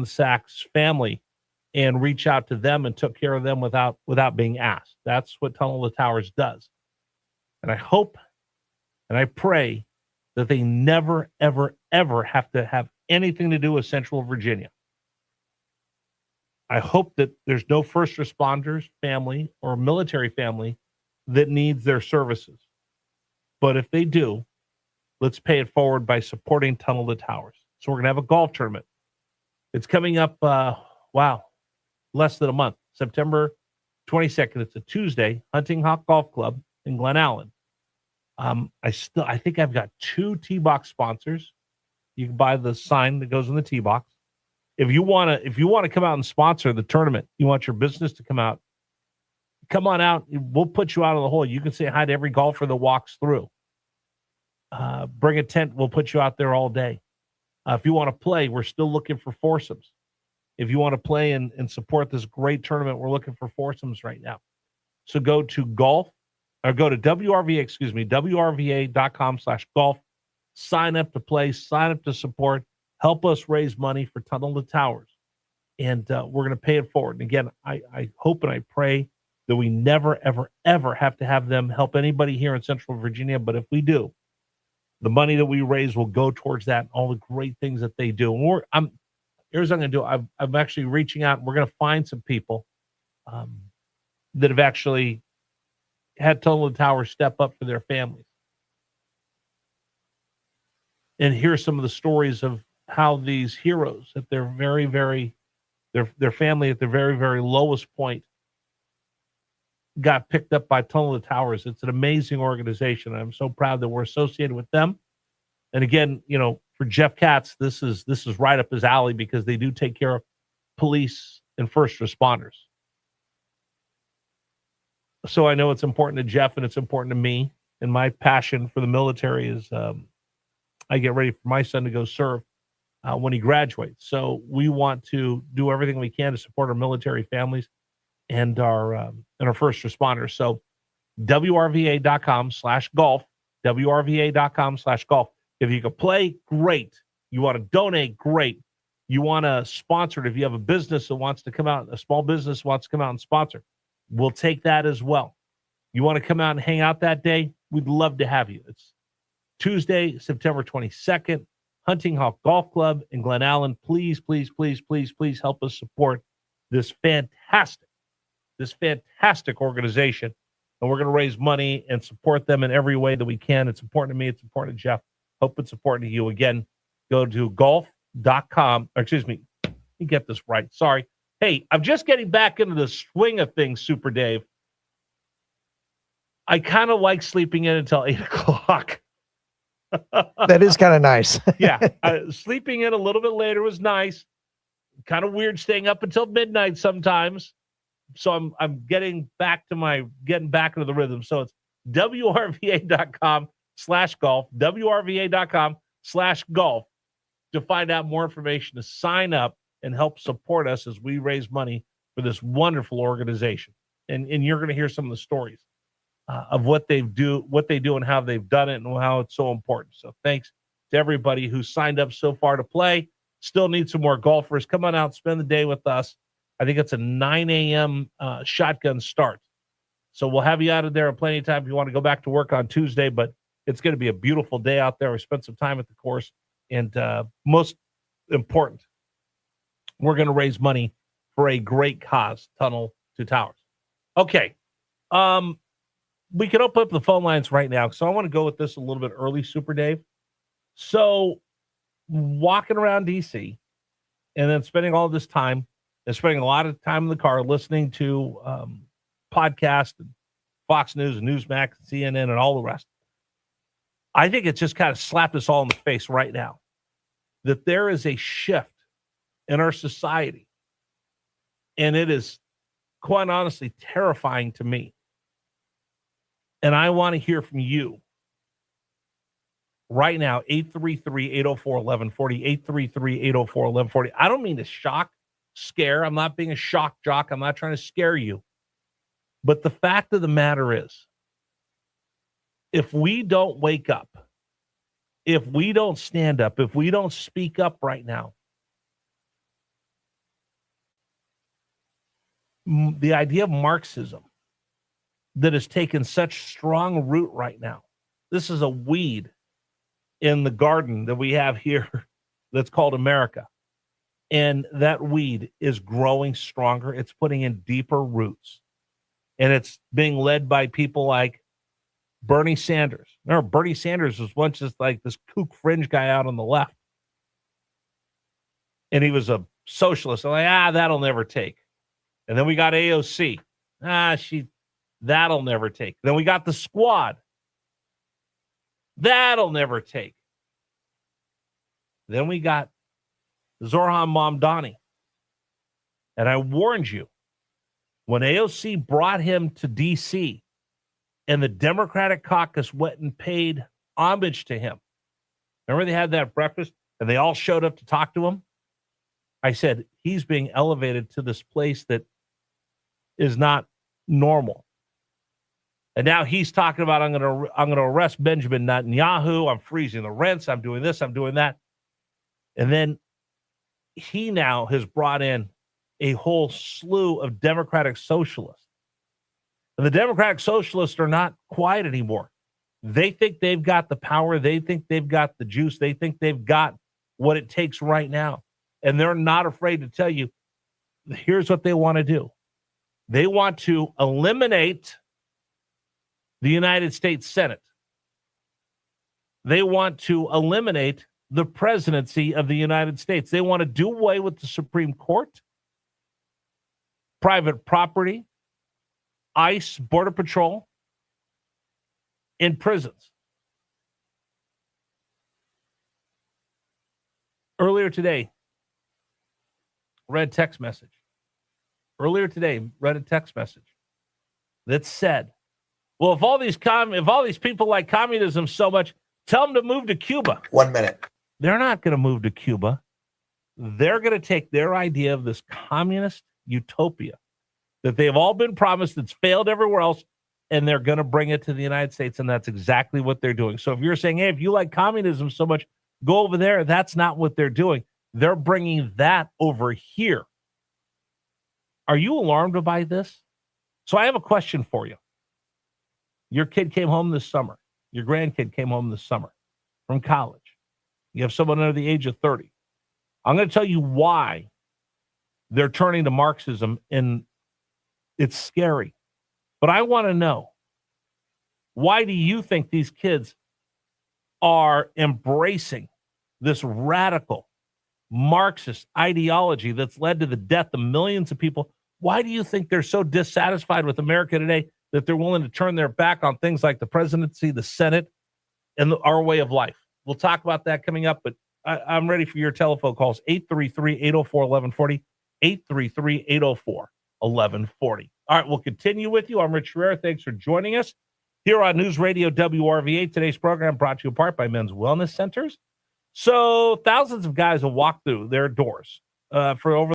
Sachs family and reach out to them and took care of them without being asked. That's what Tunnel to Towers does. And I hope and I pray that they never, ever, ever have to have anything to do with Central Virginia. I hope that there's no first responders family or military family that needs their services. But if they do, let's pay it forward by supporting Tunnel to Towers. So we're going to have a golf tournament. It's coming up, less than a month, September 22nd. It's a Tuesday, Hunting Hawk Golf Club in Glen Allen. I think I've got 2 tee box sponsors. You can buy the sign that goes in the tee box. If you want to come out and sponsor the tournament, you want your business to come out, come on out. We'll put you out of the hole. You can say hi to every golfer that walks through. Bring a tent. We'll put you out there all day. If you want to play, we're still looking for foursomes. If you want to play and support this great tournament, we're looking for foursomes right now. So go to WRVA.com/golf. Sign up to play, sign up to support, help us raise money for Tunnel to Towers. And we're going to pay it forward. And again, I hope and I pray that we never, ever, ever have to have them help anybody here in Central Virginia. But if we do, the money that we raise will go towards that and all the great things that they do. And here's what I'm going to do. I'm actually reaching out. We're going to find some people that have actually had Tunnel to Towers step up for their families. And hear some of the stories of how these heroes at their very, very, their family at their very, very lowest point got picked up by Tunnel to Towers. It's an amazing organization. I'm so proud that we're associated with them. And again, for Jeff Katz, this is right up his alley because they do take care of police and first responders. So I know it's important to Jeff and it's important to me. And my passion for the military is I get ready for my son to go serve when he graduates. So we want to do everything we can to support our military families and our first responders. So WRVA.com/golf, WRVA.com/golf. If you can play, great. You want to donate, great. You want to sponsor it. If you have a business that wants to come out, a small business wants to come out and sponsor, we'll take that as well. You want to come out and hang out that day? We'd love to have you. It's Tuesday, September 22nd, Hunting Hawk Golf Club in Glen Allen. Please, please, please, please, please help us support this fantastic organization. And we're going to raise money and support them in every way that we can. It's important to me. It's important to Jeff. Hope it's important to you. Again, go to golf.com. Excuse me. Let me get this right. Sorry. Hey, I'm just getting back into the swing of things, Super Dave. I kind of like sleeping in until 8 o'clock. That is kind of nice. Yeah. Sleeping in a little bit later was nice. Kind of weird staying up until midnight sometimes. So I'm getting back into the rhythm. So it's WRVA.com/golf, WRVA.com/golf to find out more information, to sign up and help support us as we raise money for this wonderful organization. And you're going to hear some of the stories of what they do and how they've done it and how it's so important. So thanks to everybody who signed up so far to play. Still need some more golfers. Come on out, spend the day with us. I think it's a 9 a.m. Shotgun start. So we'll have you out of there in plenty of time if you want to go back to work on Tuesday, but it's going to be a beautiful day out there. We spent some time at the course, and most important, we're going to raise money for a great cause, Tunnel to Towers. Okay. We can open up the phone lines right now, so I want to go with this a little bit early, Super Dave. So walking around D.C. and then spending all this time and spending a lot of time in the car listening to podcasts and Fox News and Newsmax and CNN and all the rest, I think it's just kind of slapped us all in the face right now that there is a shift in our society, and it is quite honestly terrifying to me. And I want to hear from you right now, 833-804-1140, 833-804-1140. I don't mean to scare. I'm not being a shock jock. I'm not trying to scare you. But the fact of the matter is, if we don't wake up, if we don't stand up, if we don't speak up right now, the idea of Marxism that has taken such strong root right now. This is a weed in the garden that we have here that's called America. And that weed is growing stronger. It's putting in deeper roots. And it's being led by people like Bernie Sanders. Remember, Bernie Sanders was once just like this kook fringe guy out on the left. And he was a socialist. I'm like, that'll never take. And then we got AOC. That'll never take. Then we got the Squad. That'll never take. Then we got Zoran Mamdani. And I warned you, when AOC brought him to D.C. and the Democratic caucus went and paid homage to him. Remember they had that breakfast and they all showed up to talk to him? I said, he's being elevated to this place that is not normal. And now he's talking about, I'm going to arrest Benjamin Netanyahu. I'm freezing the rents. I'm doing this. I'm doing that. And then he now has brought in a whole slew of Democratic socialists. And the Democratic socialists are not quiet anymore. They think they've got the power. They think they've got the juice. They think they've got what it takes right now. And they're not afraid to tell you, here's what they want to do. They want to eliminate the United States Senate. They want to eliminate the presidency of the United States. They want to do away with the Supreme Court, private property, ICE, Border Patrol, in prisons. Earlier today, read a text message that said, well, if all these people like communism so much, tell them to move to Cuba. 1 minute. They're not going to move to Cuba. They're going to take their idea of this communist utopia that they've all been promised that's failed everywhere else, and they're going to bring it to the United States, and that's exactly what they're doing. So if you're saying, hey, if you like communism so much, go over there, that's not what they're doing. They're bringing that over here. Are you alarmed by this? So I have a question for you. Your kid came home this summer. Your grandkid came home this summer from college. You have someone under the age of 30. I'm going to tell you why they're turning to Marxism, and it's scary. But I want to know, why do you think these kids are embracing this radical Marxist ideology that's led to the death of millions of people? Why do you think they're so dissatisfied with America today that they're willing to turn their back on things like the presidency, the Senate, and our way of life? We'll talk about that coming up, but I'm ready for your telephone calls, 833-804-1140, 833-804-1140. All right, we'll continue with you. I'm Rich Herrera. Thanks for joining us here on News Radio WRVA. Today's program brought to you in part by Men's Wellness Centers. So thousands of guys will walk through their doors for over